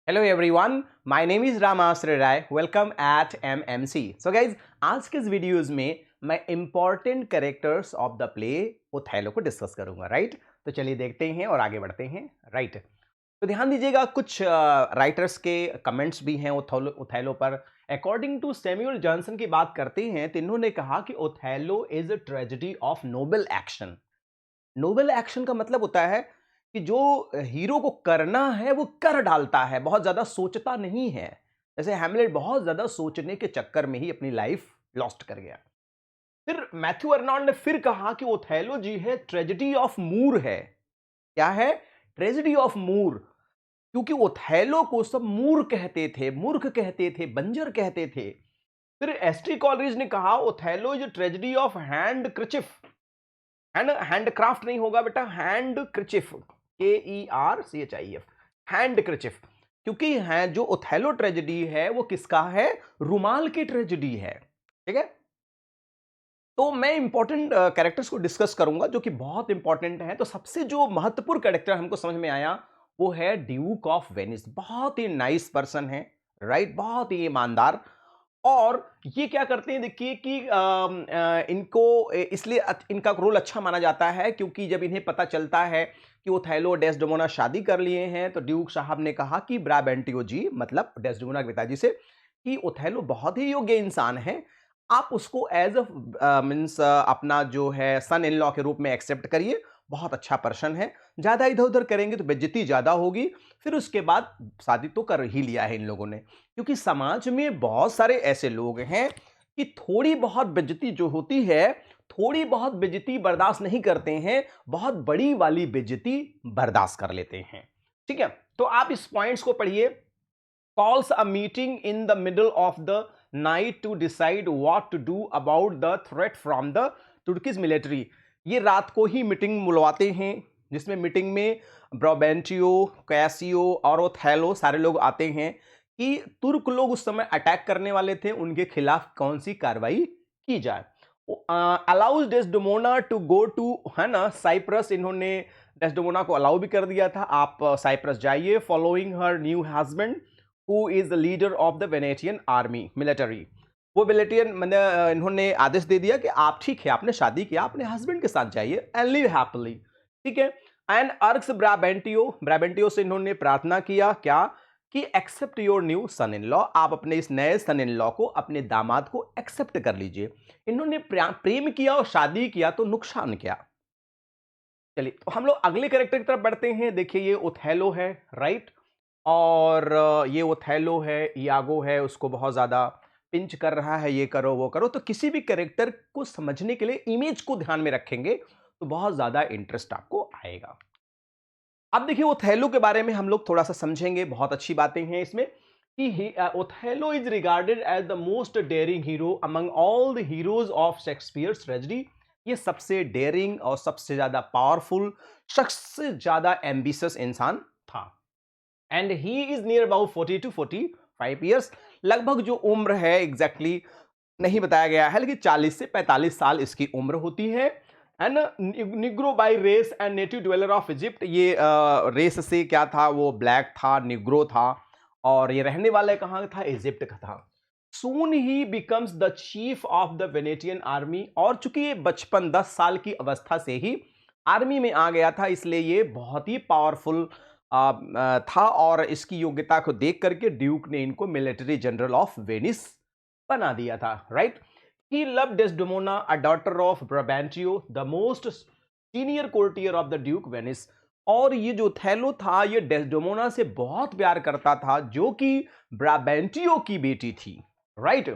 Hello everyone, my name is Ramashray Rai. Welcome at MMC. So guys, आज के इस videos में मैं important characters of the play Othello को डिस्कस करूंगा। राइट, तो चलिए देखते हैं और आगे बढ़ते हैं। राइट, तो ध्यान दीजिएगा, कुछ राइटर्स के कमेंट्स भी हैं ओथेलो पर। अकॉर्डिंग टू सैमुअल जॉनसन की बात करते हैं तो इन्होंने कहा कि Othello is a tragedy of noble action. Noble action का मतलब होता है कि जो हीरो को करना है वो कर डालता है, बहुत ज्यादा सोचता नहीं है। जैसे हैमलेट बहुत ज्यादा सोचने के चक्कर में ही अपनी लाइफ लॉस्ट कर गया। फिर मैथ्यू अर्नोल्ड ने फिर कहा कि ओथेलो जी है ट्रेजेडी ऑफ मूर है। क्या है? ट्रेजेडी ऑफ मूर। क्योंकि ओथेलो को सब मूर कहते थे, मूर्ख कहते थे, बंजर कहते थे। फिर एसटी कॉलरिज ने कहा Othello is tragedy of handkerchief. Handcraft नहीं होगा बेटा, handkerchief, KERCHIF, handkerchief. क्योंकि है जो ओथेलो ट्रेजेडी है वो किसका है? रुमाल की ट्रेजेडी है। ठीक है, तो मैं इंपॉर्टेंट कैरेक्टर्स को डिस्कस करूंगा जो कि बहुत इंपॉर्टेंट है। तो सबसे जो महत्वपूर्ण कैरेक्टर हमको समझ में आया वो है ड्यूक ऑफ वेनिस। बहुत ही नाइस पर्सन है, राइट, बहुत ही ईमानदार। और ये क्या करते हैं, देखिए कि इनको इसलिए इनका रोल अच्छा माना जाता है क्योंकि जब इन्हें पता चलता है कि ओथेलो और डेस्डेमोना शादी कर लिए हैं तो ड्यूक साहब ने कहा कि ब्राबेंटियो जी, मतलब डेस्डेमोना के पिताजी से, कि ओथेलो बहुत ही योग्य इंसान है, आप उसको एज अ मीन्स अपना जो है सन इन लॉ के रूप में एक्सेप्ट करिए। बहुत अच्छा पर्सन है, ज्यादा इधर उधर करेंगे तो बेइज्जती ज्यादा होगी। फिर उसके बाद शादी तो कर ही लिया है इन लोगों ने, क्योंकि समाज में बहुत सारे ऐसे लोग हैं कि थोड़ी बहुत बेइज्जती जो होती है, थोड़ी बहुत बेइज्जती बर्दाश्त नहीं करते हैं, बहुत बड़ी वाली बेइज्जती बर्दाश्त कर लेते हैं। ठीक है, तो आप इस पॉइंट्स को पढ़िए। calls a meeting in the middle of the night to decide what to do about the threat from the Turkish military। ये रात को ही मीटिंग बुलवाते हैं, जिसमें मीटिंग में ब्राबेंटियो, कैसियो और ओथेलो सारे लोग आते हैं कि तुर्क लोग उस समय अटैक करने वाले थे, उनके खिलाफ कौन सी कार्रवाई की जाए। Allows Desdemona to go to, है ना, साइप्रस। इन्होंने डेस्डेमोना को अलाउ भी कर दिया था, आप साइप्रस जाइए, following her new husband who is the leader of the Venetian army military। वो वेनेटियन मैंने इन्होंने आदेश दे दिया कि आप ठीक है, आपने शादी किया, अपने हस्बैंड के साथ जाइए एंड लिव हैप्पीली। ठीक है, एंड अर्क्स ब्राबेंटियो, ब्राबेंटियो से इन्होंने प्रार्थना किया क्या, कि accept your new son in law, आप अपने इस नए सन इन लॉ को, अपने दामाद को एक्सेप्ट कर लीजिए। इन्होंने प्रेम किया और शादी किया तो नुकसान क्या। चलिए, तो हम लोग अगले कैरेक्टर की तरफ बढ़ते हैं। देखिए, ये ओथेलो है, राइट, और ये ओथेलो है, इयागो है, उसको बहुत ज्यादा पिंच कर रहा है, ये करो वो करो। तो किसी भी कैरेक्टर को समझने के लिए इमेज को ध्यान में रखेंगे तो बहुत ज्यादा इंटरेस्ट आपको आएगा। अब देखिए, ओथेलो के बारे में हम लोग थोड़ा सा समझेंगे, बहुत अच्छी बातें हैं इसमें कि Othello is regarded as the most daring hero among all the heroes of Shakespeare's tragedy. ये सबसे डेयरिंग और सबसे ज्यादा पावरफुल, सबसे ज्यादा एम्बिशियस इंसान था। And he is near about 40 to 45 years. लगभग जो उम्र है एग्जैक्टली नहीं बताया गया है, लेकिन 40 से 45 साल इसकी उम्र होती है। And negro by race and native dweller of Egypt. ये रेस से क्या था, वो ब्लैक था, निग्रो था, और ये रहने वाला कहाँ था, इजिप्ट का था। सून ही becomes the chief of the Venetian army. और चूंकि ये बचपन 10 साल की अवस्था से ही आर्मी में आ गया था, इसलिए ये बहुत ही पावरफुल था, और इसकी योग्यता को देख करके ड्यूक ने इनको मिलिट्री जनरल ऑफ वेनिस बना दिया था। Right, he love Desdemona, a daughter of Brabantio, the most senior courtier of the duke Venice. और ये जो थैलो था, ये डेस्डेमोना से बहुत प्यार करता था, जो कि ब्राबेंटियो की बेटी थी। Right,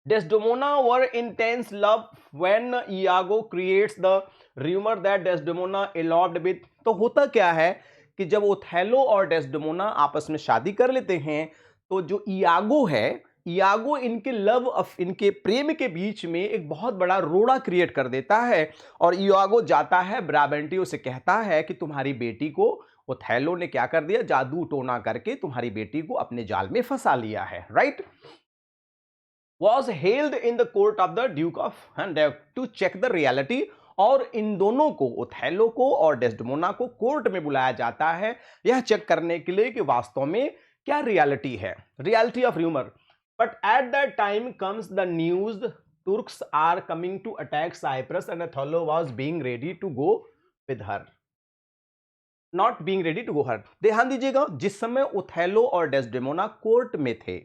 Desdemona were intense love when Iago creates the rumor that Desdemona eloped with। तो होता क्या है कि जब ओथेलो और डेस्डेमोना आपस में शादी कर लेते हैं तो जो इयागो है, इयागो इनके इनके प्रेम के बीच में एक बहुत बड़ा रोड़ा क्रिएट कर देता है। और इयागो जाता है ब्राबेंटियो से, कहता है कि तुम्हारी बेटी को ओथेलो ने क्या कर दिया, जादू टोना करके तुम्हारी बेटी को अपने जाल में फंसा लिया है। Right, was hailed in the court of the Duke of Handel to check the reality और इन दोनों को, ओथेलो को और डेस्डेमोना को कोर्ट में बुलाया जाता है यह चेक करने के लिए कि वास्तव में क्या रियलिटी है, reality of rumour. But at that time comes the news Turks are coming to attack Cyprus and Othello was being ready to go with her, not being ready to go her. ध्यान दीजिएगा, जिस समय Othello और Desdemona court में थे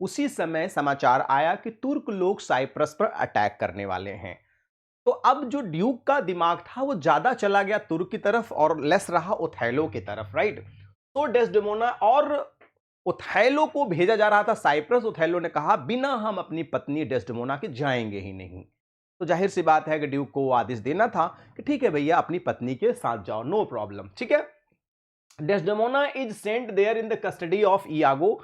उसी समय समाचार आया कि तुर्क लोग साइप्रस पर अटैक करने वाले हैं. तो अब जो ड्यूक का दिमाग था वो ज्यादा चला गया तुर्क की तरफ और लेस रहा ओथेलो की तरफ, राइट. तो डेस्डेमोना और ओथेलो को भेजा जा रहा था साइप्रस. ओथेलो ने कहा बिना हम अपनी पत्नी डेस्डेमोना के जाएंगे ही नहीं. तो जाहिर सी बात है कि ड्यूक को आदेश देना था कि ठीक है भैया अपनी पत्नी के साथ जाओ, नो प्रॉब्लम, ठीक है. Desdemona is sent there in the custody of Iago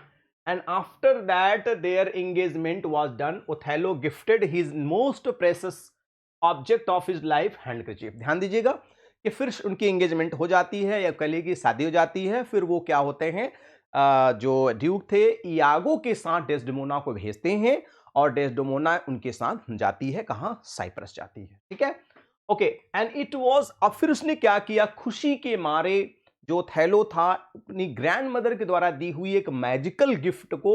and after that their engagement was done Othello gifted his most precious object of his life, handkerchief. ध्यान दीजिएगा कि फिर उनकी एंगेजमेंट हो जाती है या कली की शादी हो जाती है. फिर वो क्या होते हैं, जो ड्यूक थे इयागो के साथ डेस्डेमोना को भेजते हैं और डेस्डेमोना उनके साथ जाती है, कहां, साइप्रस जाती है, ठीक है. ओके, एंड इट वाज, अब फिर उसने क्या किया, खुशी के मारे जो थैलो था अपनी ग्रैंड मदर के द्वारा दी हुई एक मैजिकल गिफ्ट को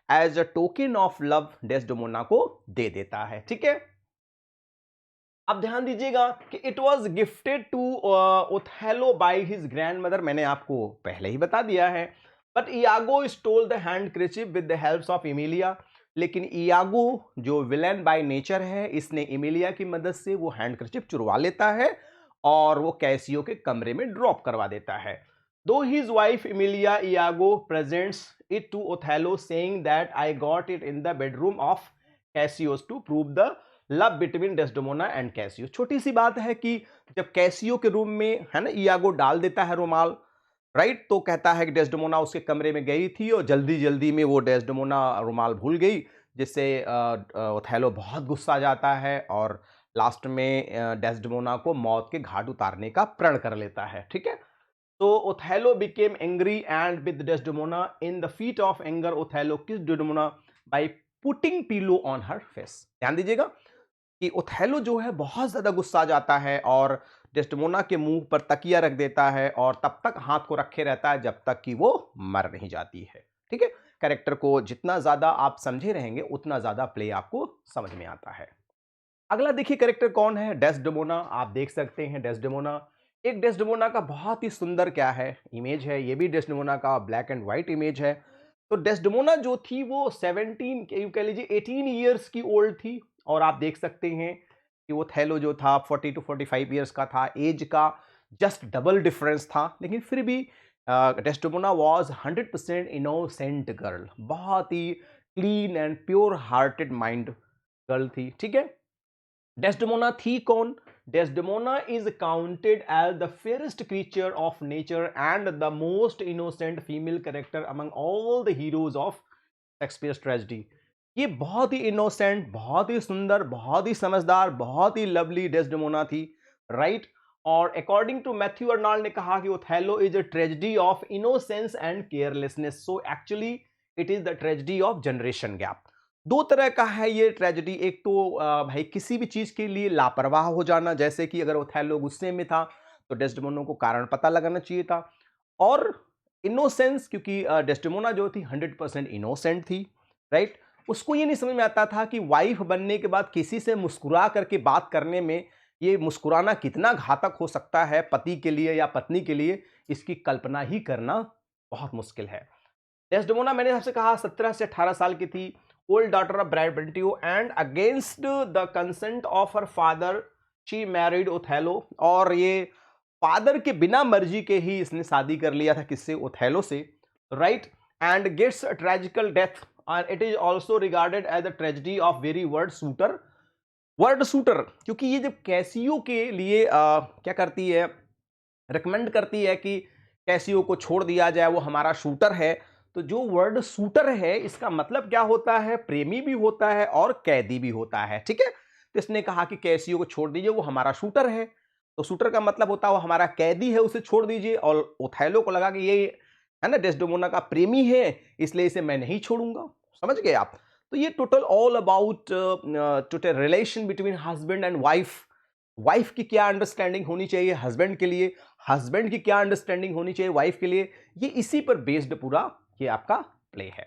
as a token of love Desdemona को दे देता है, ठीक है. अब ध्यान दीजिएगा कि it was gifted to Othello by his grand mother, मैंने आपको पहले ही बता दिया है. But Iago stole the handkerchief with the help of Emilia. लेकिन इयागो जो विलेन बाय नेचर है, इसने इमिलिया की मदद से वो हैंडकरचीफ चुरवा लेता है और वो कैसियो के कमरे में ड्रॉप करवा देता है. दो his wife Emilia Iago presents it to Othello saying that I got it in the bedroom of Cassio's to prove the love between Desdemona and Cassio. छोटी सी बात है कि जब कैसियो के रूम में है ना इयागो डाल देता है रुमाल, राइट, तो कहता है कि डेस्डेमोना उसके कमरे में गई थी और जल्दी जल्दी में वो डेस्डेमोना रुमाल भूल गई, जिससे ओथेलो बहुत गुस्सा जाता है और लास्ट में डेस्डेमोना को मौत के घाट उतारने का प्रण कर लेता है, ठीक है. तो Othello became angry and with Desdemona in the feet of anger Othello kissed Desdemona by putting pillow on her face. ध्यान दीजिएगा कि ओथेलो जो है बहुत ज्यादा गुस्सा जाता है और डेस्डेमोना के मुंह पर तकिया रख देता है और तब तक हाथ को रखे रहता है जब तक कि वो मर नहीं जाती है, ठीक है. कैरेक्टर को जितना ज्यादा आप समझे रहेंगे उतना ज्यादा प्ले आपको समझ में आता है. अगला देखिए कैरेक्टर कौन है, डेस्डेमोना. आप देख सकते हैं डेस्डेमोना, एक डेस्डेमोना का बहुत ही सुंदर क्या है इमेज है, ये भी डेस्डेमोना का ब्लैक एंड व्हाइट इमेज है. तो डेस्डेमोना जो थी वो 17 कह लीजिए 18 ईयर्स की ओल्ड थी और आप देख सकते हैं कि वो थैलो जो था 40 to 45 ईयर्स का था, एज का जस्ट डबल डिफरेंस था. लेकिन फिर भी डेस्डेमोना वाज 100% इनोसेंट गर्ल, बहुत ही clean and pure hearted mind girl थी, ठीक है. डेस्डेमोना थी कौन, Desdemona is counted as the fairest creature of nature and the most innocent female character among all the heroes of Shakespeare's tragedy. ये बहुत ही innocent, बहुत ही सुंदर, बहुत ही समझदार, बहुत ही लवली डेस्डेमोना थी, राइट. और अकॉर्डिंग टू मैथ्यू अर्नाल्ड ने कहा कि Othello is a tragedy of innocence and carelessness. So actually it is the tragedy of generation gap. दो तरह का है ये ट्रेजेडी. एक तो भाई किसी भी चीज के लिए लापरवाह हो जाना, जैसे कि अगर ओथेलो गुस्से में था तो डेस्डेमोना को कारण पता लगाना चाहिए था. और इनोसेंस, क्योंकि डेस्डेमोना जो थी 100% इनोसेंट थी, राइट. उसको ये नहीं समझ में आता था कि वाइफ बनने के बाद किसी से मुस्कुरा करके बात करने में ये मुस्कुराना कितना घातक हो सकता है पति के लिए या पत्नी के लिए, इसकी कल्पना ही करना बहुत मुश्किल है. डेस्डेमोना मैंने आपसे कहा 17 से 18 साल की थी, old daughter of Brabantio and against the consent of her father she married Othello. और ये फादर के बिना मर्जी के ही इसने शादी कर लिया था, किससे, ओथेलो से, right. And gets a tragical death and it is also regarded as a tragedy of very word shooter. Word shooter, क्योंकि ये जब कैसियो के लिए क्या करती है, रिकमेंड करती है कि कैसियो को छोड़ दिया जाए, वो हमारा शूटर है. तो जो वर्ड शूटर है इसका मतलब क्या होता है, प्रेमी भी होता है और कैदी भी होता है, ठीक है. तो इसने कहा कि कैसियो को छोड़ दीजिए, वो हमारा शूटर है. तो शूटर का मतलब होता है वो हमारा कैदी है, उसे छोड़ दीजिए. और ओथेलो को लगा कि ये है ना डेस्डेमोना का प्रेमी है, इसलिए इसे मैं नहीं छोड़ूंगा. समझ गए आप. तो ये total all about total relation between husband and wife wife की क्या अंडरस्टैंडिंग होनी चाहिए हस्बैंड के लिए, हस्बैंड की क्या अंडरस्टैंडिंग होनी चाहिए वाइफ के लिए, ये इसी पर बेस्ड पूरा ये आपका प्ले है।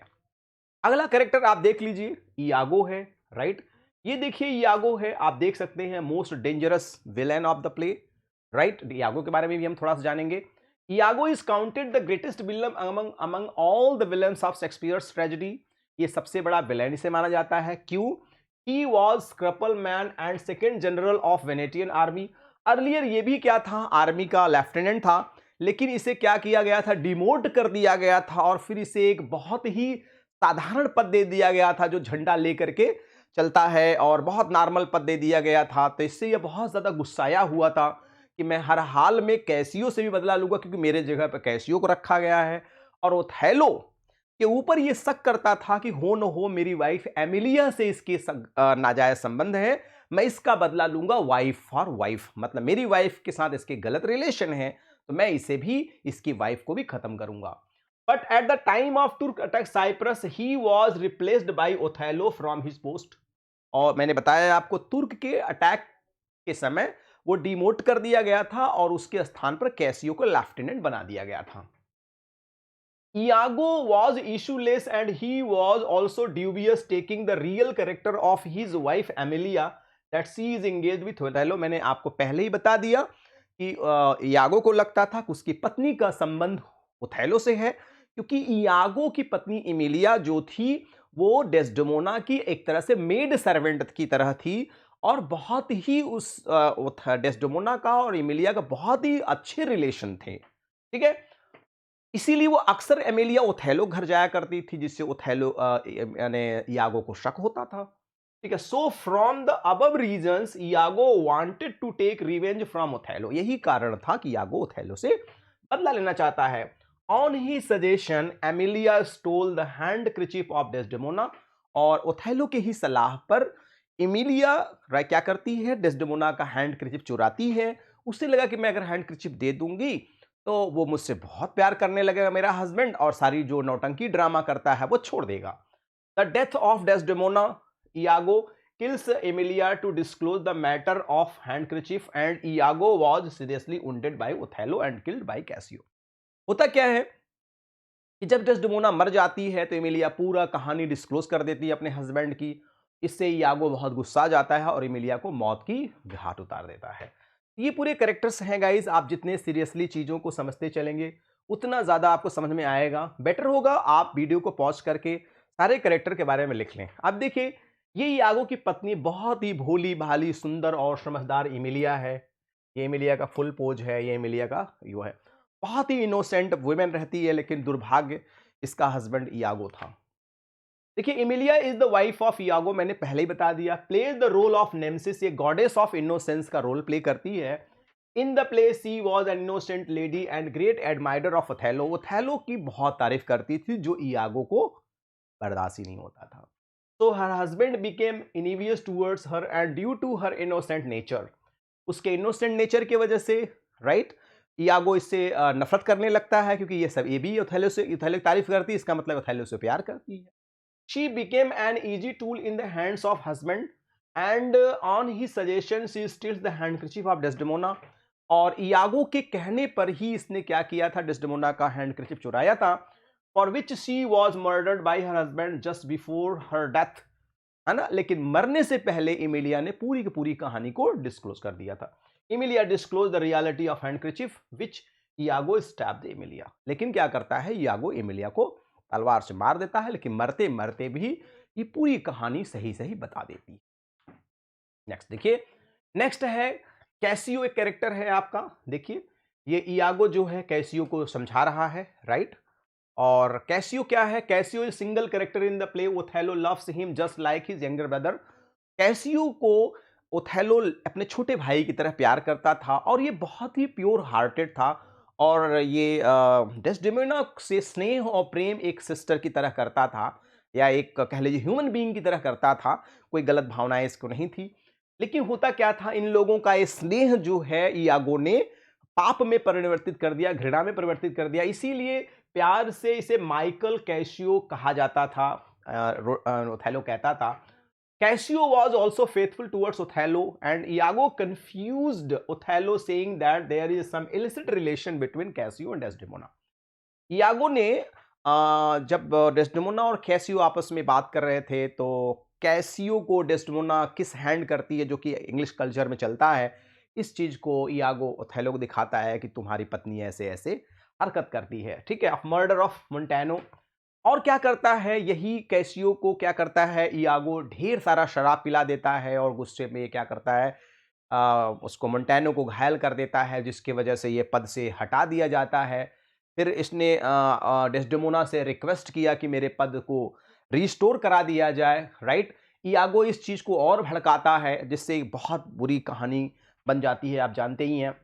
अगला कैरेक्टर आप देख लीजिए, इयागो है, राइट। ये देखिए इयागो है, आप देख सकते हैं most dangerous villain of the play, right. Iago के बारे में भी हम थोड़ा सा जानेंगे। Iago is counted the greatest villain among among all the villains of Shakespeare's tragedy. ये सबसे बड़ा विलेन इसे माना जाता है, क्यों? He was cripple man and second general of Venetian army. Earlier ये भी क्या था, आर्मी का लेफ्टिनेंट था, लेकिन इसे क्या किया गया था, डिमोट कर दिया गया था और फिर इसे एक बहुत ही साधारण पद दे दिया गया था जो झंडा लेकर के चलता है, और बहुत नॉर्मल पद दे दिया गया था। तो इससे यह बहुत ज्यादा गुस्साया हुआ था कि मैं हर हाल में कैसियो से भी बदला लूंगा, क्योंकि मेरे जगह पर कैसियो को रखा गया है। और ओथेलो के ऊपर यह शक करता था कि हो न हो मेरी वाइफ एमिलिया से इसके नाजायज संबंध है, मैं इसका बदला लूंगा वाइफ फॉर वाइफ, मतलब मेरी वाइफ के साथ इसके गलत रिलेशन है, तो मैं इसे भी, इसकी वाइफ को भी खत्म करूंगा। But at the time of Turk attack Cyprus, he was replaced by Othello from his post. और मैंने बताया आपको तुर्क के अटैक के समय वो डिमोट कर दिया गया था और उसके स्थान पर कैसियो को लेफ्टिनेंट बना दिया गया था। Iago was issueless and he was also dubious, taking the real character of his wife Amelia that she is engaged with Othello. मैंने आपको पहले ही बता दिया कि इयागो को लगता था कि उसकी पत्नी का संबंध ओथेलो से है, क्योंकि इयागो की पत्नी इमिलिया जो थी वो डेस्डेमोना की एक तरह से मेड सर्वेंट की तरह थी, और बहुत ही उस डेस्डेमोना का और इमिलिया का बहुत ही अच्छे रिलेशन थे, ठीक है। इसीलिए वो अक्सर एमिलिया ओथेलो घर जाया करती थी, जिससे ओथेलो यानी इयागो को शक होता था, ठीक है। So from the above reasons Iago wanted to take revenge from Othello, यही कारण था कि इयागो ओथेलो से बदला लेना चाहता है। On he suggestion Emilia stall the handkerchief of Desdemona, और ओथेलो के ही सलाह पर एमिलिया क्या करती है, डेस्डेमोना का हैंडकरचीफ चुराती है। उसे लगा कि मैं अगर हैंडकरचीफ दे दूंगी तो वो मुझसे बहुत प्यार करने लगेगा मेरा हस्बैंड, और सारी जो नौटंकी ड्रामा करता है वो छोड़ देगा। The death of Desdemona, Iago kills Emilia to disclose the matter of handkerchief, and Iago was seriously wounded by Othello and killed by Cassio. होता क्या है कि जब डेस्डेमोना मर जाती है तो एमिलिया पूरा कहानी डिस्क्लोज कर देती है अपने हस्बैंड की। इससे इयागो बहुत गुस्सा जाता है और एमिलिया को मौत की घाट उतार देता है। ये पूरे कैरेक्टर्स हैं गाइस, आप जितने सीरियसली चीज़ों को समझते चलेंगे उतना ज़्यादा आपको समझ में आएगा। बेटर होगा आप वीडियो को पॉज करके सारे कैरेक्टर के बारे में लिख लें। अब देखिए, ये इयागो की पत्नी बहुत ही भोली भाली सुंदर और समझदार एमिलिया है। ये एमिलिया का फुल पोज है, ये एमिलिया का यो है। बहुत ही इनोसेंट वुमेन रहती है, लेकिन दुर्भाग्य इसका हस्बैंड इयागो था। देखिए, Emilia is the wife of Iago, मैंने पहले ही बता दिया। Plays the role of nemesis, ये गॉडेस ऑफ इनोसेंस का रोल प्ले करती है। In the play she was an innocent lady and great admirer of Othello, Othello की बहुत तारीफ करती थी जो इयागो को बर्दाश्त ही नहीं होता था। So her husband became envious towards her and due to her innocent nature, उसके innocent nature की वजह से, राइट, इयागो इससे नफरत करने लगता है, क्योंकि ये भी ओथेलो की तारीफ करती है, इसका मतलब ओथेलो से प्यार करती है। She became an easy tool in the hands of husband and on his suggestion she steals the handkerchief of Desdemona, और इयागो के कहने पर ही इसने क्या किया था, डेस्डेमोना का हैंडकरचीफ चुराया था, for which she was murdered by her husband just before her death, है ना। लेकिन मरने से पहले इमिलिया ने पूरी की पूरी कहानी को डिस्क्लोज कर दिया था। Emilia disclose the reality of handkerchief which Iago stabbed Emilia, लेकिन क्या करता है, इयागो इमिलिया को तलवार से मार देता है, लेकिन मरते मरते भी ये पूरी कहानी सही सही बता देती है। नेक्स्ट देखिए, नेक्स्ट है कैसियो, एक कैरेक्टर है आपका। देखिए, ये इयागो जो है कैसियो को समझा रहा है, राइट। और कैसियो क्या है, Casio is single character in the play, Othello loves him just like his younger brother. Casio को ओथेलो अपने छोटे भाई की तरह प्यार करता था, और ये बहुत ही प्योर हार्टेड था, और ये डेस्डेमोना से स्नेह और प्रेम एक सिस्टर की तरह करता था, या एक कह लीजिए ह्यूमन बीइंग की तरह करता था, कोई गलत भावनाएं इसको नहीं थी। लेकिन होता क्या था, इन लोगों का ये स्नेह जो है इयागो ने पाप में परिवर्तित कर दिया, घृणा में परिवर्तित कर दिया। इसीलिए प्यार से इसे माइकल कैसियो कहा जाता था, ओथेलो कहता था। Cassio was also faithful towards Othello, and Iago confused Othello, saying that there is some illicit relation between Cassio and Desdemona. Iago ने जब डेस्डेमोना और कैसियो आपस में बात कर रहे थे तो कैसियो को डेस्डेमोना किस हैंड करती है, जो कि इंग्लिश कल्चर में चलता है। इस चीज को इयागो ओथेलो को दिखाता है कि तुम्हारी पत्नी ऐसे ऐसे हरकत करती है, ठीक है, मर्डर ऑफ मोंटेनो। और क्या करता है, यही कैसियो को क्या करता है, इयागो ढेर सारा शराब पिला देता है और गुस्से में क्या करता है, उसको मोंटेनो को घायल कर देता है, जिसकी वजह से ये पद से हटा दिया जाता है। फिर इसने डेस्डेमोना से रिक्वेस्ट किया कि मेरे पद को रिस्टोर करा दिया जाए, राइट। इयागो इस चीज को और भड़काता है, जिससे एक बहुत बुरी कहानी बन जाती है, आप जानते ही हैं।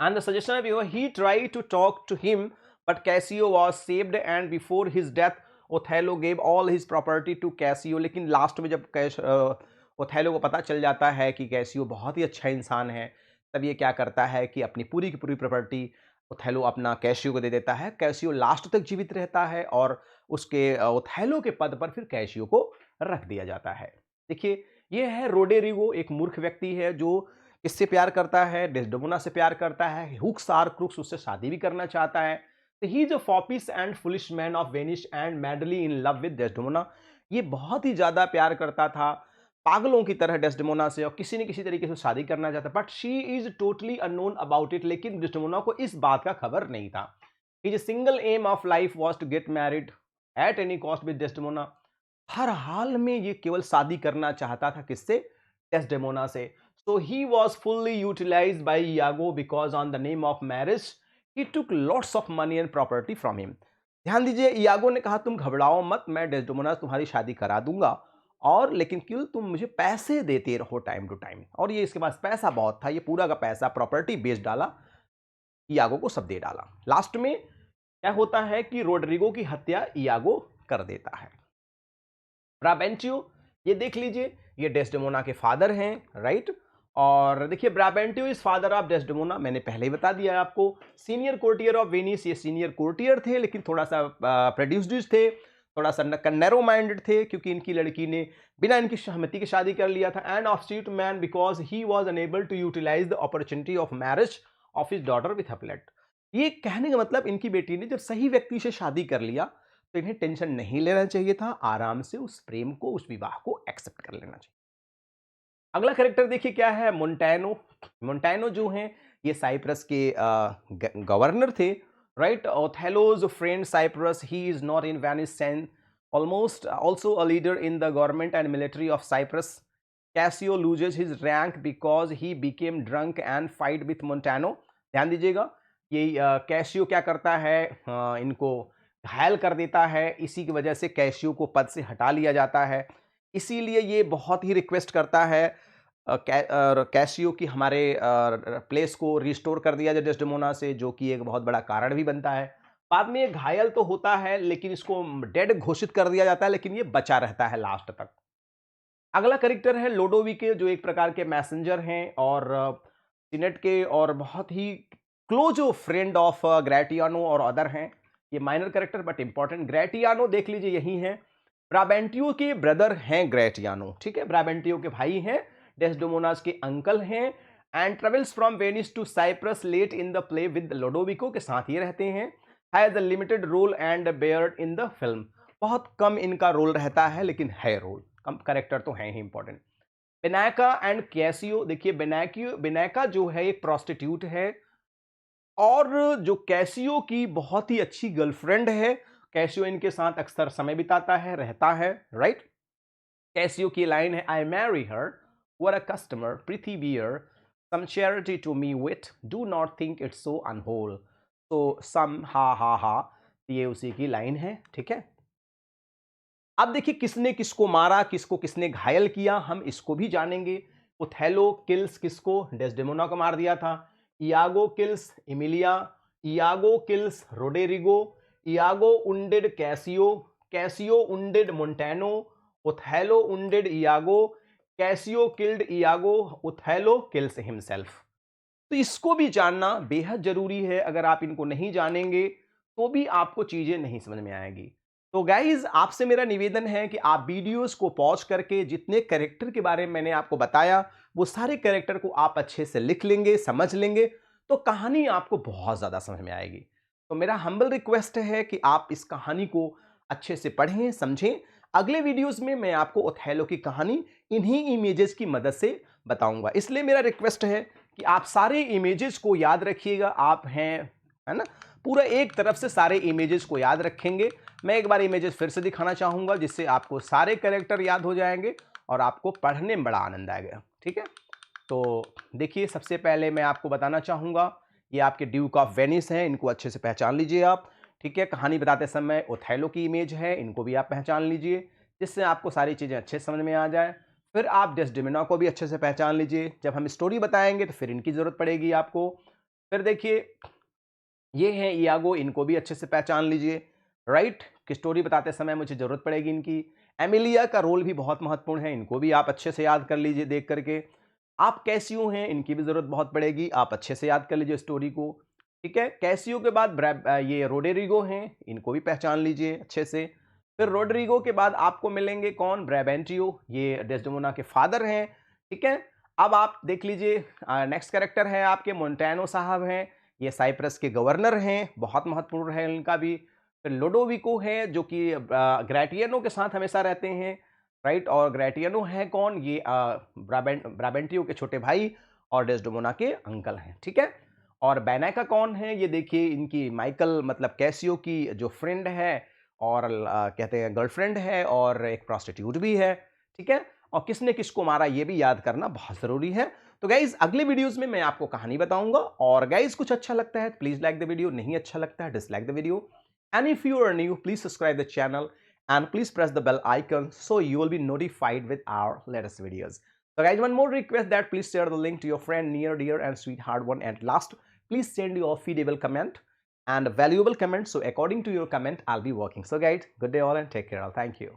And the suggestion of he tried to talk to him, but Cassio was saved, and before his death Othello gave all his property to Cassio। लेकिन लास्ट में जब ओथेलो को पता चल जाता है कि कैसियो बहुत ही अच्छा इंसान है, तब ये क्या करता है कि अपनी पूरी की पूरी प्रॉपर्टी ओथेलो अपना कैसियो को दे देता है। कैसियो लास्ट तक जीवित रहता है और उसके ओथेलो के पद पर फिर कैसियो को रख दिया जाता है। देखिए, ये है रोडेरिगो, एक मूर्ख व्यक्ति है जो किससे प्यार करता है, डेस्डेमोना से प्यार करता है। हुक्स आर क्रुक्स उससे शादी भी करना चाहता है। He is a foppish and foolish man of Venice and madly in love with Desdemona. ये बहुत ही ज्यादा प्यार करता था, पागलों की तरह डेस्डेमोना से, और किसी न किसी तरीके से शादी करना चाहता, but she is totally unknown about it. लेकिन डेस्डेमोना को इस बात का खबर नहीं था। His single aim of life was to get married at any cost with Desdemona. हर हाल में ये केवल शादी करना चाहता था, किससे, डेस्डेमोना से। So he was fully utilized by Iago because on the name of marriage he took lots of money and property from him। ध्यान दीजिए, इयागो ने कहा तुम घबराओ मत, मैं डेस्डेमोना तुम्हारी शादी करा दूंगा, और लेकिन क्यों तुम मुझे पैसे देते रहो टाइम टू टाइम। और ये इसके पास पैसा बहुत था, ये पूरा का पैसा प्रॉपर्टी बेच डाला, इयागो को सब दे डाला। लास्ट में क्या होता है कि रोड्रिगो की हत्या इयागो कर देता है। ब्राबेंटियो, ये देख लीजिए, ये डेस्डेमोना के फादर हैं, राइट। और देखिए, ब्राबेंटियो इज फादर ऑफ डेस्डेमोना, मैंने पहले ही बता दिया आपको। सीनियर कोर्टियर ऑफ वेनिस, ये सीनियर कोर्टियर थे, लेकिन थोड़ा सा प्रेड्यूस्ड थे, थोड़ा सा नैरो माइंडेड थे, क्योंकि इनकी लड़की ने बिना इनकी सहमति के शादी कर लिया था। End of street man because he was unable to utilise the opportunity of marriage of his daughter with Hamlet. ये कहने का मतलब, इनकी बेटी ने जब सही व्यक्ति से शादी कर लिया तो इन्हें टेंशन नहीं लेना चाहिए था, आराम से उस प्रेम को, उस विवाह को एक्सेप्ट कर लेना चाहिए। अगला कैरेक्टर देखिए क्या है, मोंटेनो। मोंटेनो जो हैं, ये साइप्रस के गवर्नर थे, right. Othello's friend Cyprus, he is not in Venice sent, almost also a leader in the government and military of Cyprus. Cassio loses his rank because he became drunk and fight with Montano. ध्यान दीजिएगा, ये Casio क्या करता है, इनको घायल कर देता है, इसी की वजह से कैसियो को पद से हटा लिया जाता है। इसीलिए ये बहुत ही रिक्वेस्ट करता है कैसियो की हमारे प्लेस को रिस्टोर कर दिया जाए डेस्डेमोना से, जो कि एक बहुत बड़ा कारण भी बनता है। बाद में ये घायल तो होता है, लेकिन इसको डेड घोषित कर दिया जाता है, लेकिन ये बचा रहता है लास्ट तक। अगला कैरेक्टर है लोडोविके, जो एक प्रकार के मैसेंजर हैं और सीनेट के और बहुत ही क्लोज फ्रेंड ऑफ ग्रेटियानो और अदर हैं। ये माइनर कैरेक्टर बट इंपॉर्टेंट। ग्रेटियानो देख लीजिए, यही है, ब्राबेंटियो के ब्रदर हैं ग्रेटियानो, ठीक है, ब्राबेंटियो के भाई हैं, डेस्डेमोनास के अंकल हैं। And travels from Venice to Cyprus late in the play with Lodovico, के साथ ये रहते हैं। Has a limited role and bared in the film, बहुत कम इनका रोल रहता है, लेकिन है रोल, कम कैरेक्टर तो है ही इंपॉर्टेंट। बेनाका एंड कैसियो, देखिए बेनाका जो है एक प्रोस्टिट्यूट है, और जो कैसियो की बहुत ही अच्छी गर्लफ्रेंड है। कैसियो इनके साथ अक्सर समय बिताता है, रहता है, राइट। कैसियो की लाइन है, I marry her were a customer prithee bear some charity to me with do not think it's so unwhole. तो सम हा हा हा, ये उसी की लाइन है, ठीक है। अब देखिए, किसने किसको मारा, किसको किसने घायल किया, हम इसको भी जानेंगे। ओथेलो किल्स किसको, डेस्डेमोना को मार दिया था। Iago kills Emilia, Iago kills Roderigo, Iago wounded Cassio, Cassio wounded Montano, Othello wounded Iago, Cassio killed Iago, Othello kills himself. तो इसको भी जानना बेहद जरूरी है, अगर आप इनको नहीं जानेंगे तो भी आपको चीजें नहीं समझ में आएगी। तो गाइज आपसे मेरा निवेदन है कि आप वीडियोस को पॉज करके जितने कैरेक्टर के बारे में मैंने आपको बताया वो सारे कैरेक्टर को आप अच्छे से लिख लेंगे, समझ लेंगे, तो कहानी आपको बहुत ज़्यादा समझ में आएगी। तो मेरा हम्बल रिक्वेस्ट है कि आप इस कहानी को अच्छे से पढ़ें, समझें। अगले वीडियोस में मैं आपको ओथेलो की कहानी इन्हीं इमेजेस की मदद से बताऊंगा, इसलिए मेरा रिक्वेस्ट है कि आप सारे इमेजेस को याद रखिएगा। आप हैं, है ना, पूरा एक तरफ से सारे इमेजेस को याद रखेंगे। मैं एक बार इमेजेस फिर से दिखाना चाहूंगा जिससे आपको सारे कैरेक्टर याद हो जाएंगे और आपको पढ़ने में बड़ा आनंद आएगा। ठीक है, तो देखिए, सबसे पहले मैं आपको बताना चाहूंगा, ये आपके ड्यूक ऑफ वेनिस हैं, इनको अच्छे से पहचान लीजिए आप। ठीक है, कहानी बताते समय ओथेलो की इमेज है, इनको भी आप पहचान लीजिए जिससे आपको सारी चीज़ें अच्छे से समझ में आ जाए। फिर आप डेस्डेमोना को भी अच्छे से पहचान लीजिए, जब हम स्टोरी बताएंगे तो फिर इनकी ज़रूरत पड़ेगी आपको। फिर देखिए, ये हैं इयागो, इनको भी अच्छे से पहचान लीजिए, राइट, कि स्टोरी बताते समय मुझे ज़रूरत पड़ेगी इनकी। एमिलिया का रोल भी बहुत महत्वपूर्ण है, इनको भी आप अच्छे से याद कर लीजिए देख करके। आप कैसियो हैं, इनकी भी ज़रूरत बहुत पड़ेगी, आप अच्छे से याद कर लीजिए स्टोरी को। ठीक है, कैसियो के बाद ये रोडेरिगो हैं, इनको भी पहचान लीजिए अच्छे से। फिर रोड्रिगो के बाद आपको मिलेंगे कौन, ब्राबेंटियो, ये डेस्डेमोना के फादर हैं। ठीक है, अब आप देख लीजिए, नेक्स्ट कैरेक्टर है आपके मोंटेनो साहब हैं, ये साइप्रस के गवर्नर हैं, बहुत महत्वपूर्ण है इनका भी। फिर लोडोविको है जो कि ग्रैटियनो के साथ हमेशा रहते हैं, राइट, और ग्रैटियनो है कौन, ये ब्राबेंटियो के छोटे भाई और डेस्डेमोना के अंकल हैं। ठीक है, और बैनाका कौन है, ये देखिए, इनकी माइकल मतलब कैसियो की जो फ्रेंड है और कहते हैं गर्लफ्रेंड है और एक प्रोस्टिट्यूट भी है। ठीक है, और किसने किसको मारा ये भी याद करना बहुत ज़रूरी है। तो गाइज अगले वीडियोस में मैं आपको कहानी बताऊंगा। और गाइज कुछ अच्छा लगता है प्लीज लाइक द वीडियो, नहीं अच्छा लगता है dislike the video. And if you are new please subscribe the channel and please press the bell icon so you will be notified with our latest videos. So guys, one more request, that please share the link to your friend, near, dear and sweetheart one. And last, please send your feedable comment and valuable comment, so according to your comment I'll be working. So guys, good day all and take care all. Thank you.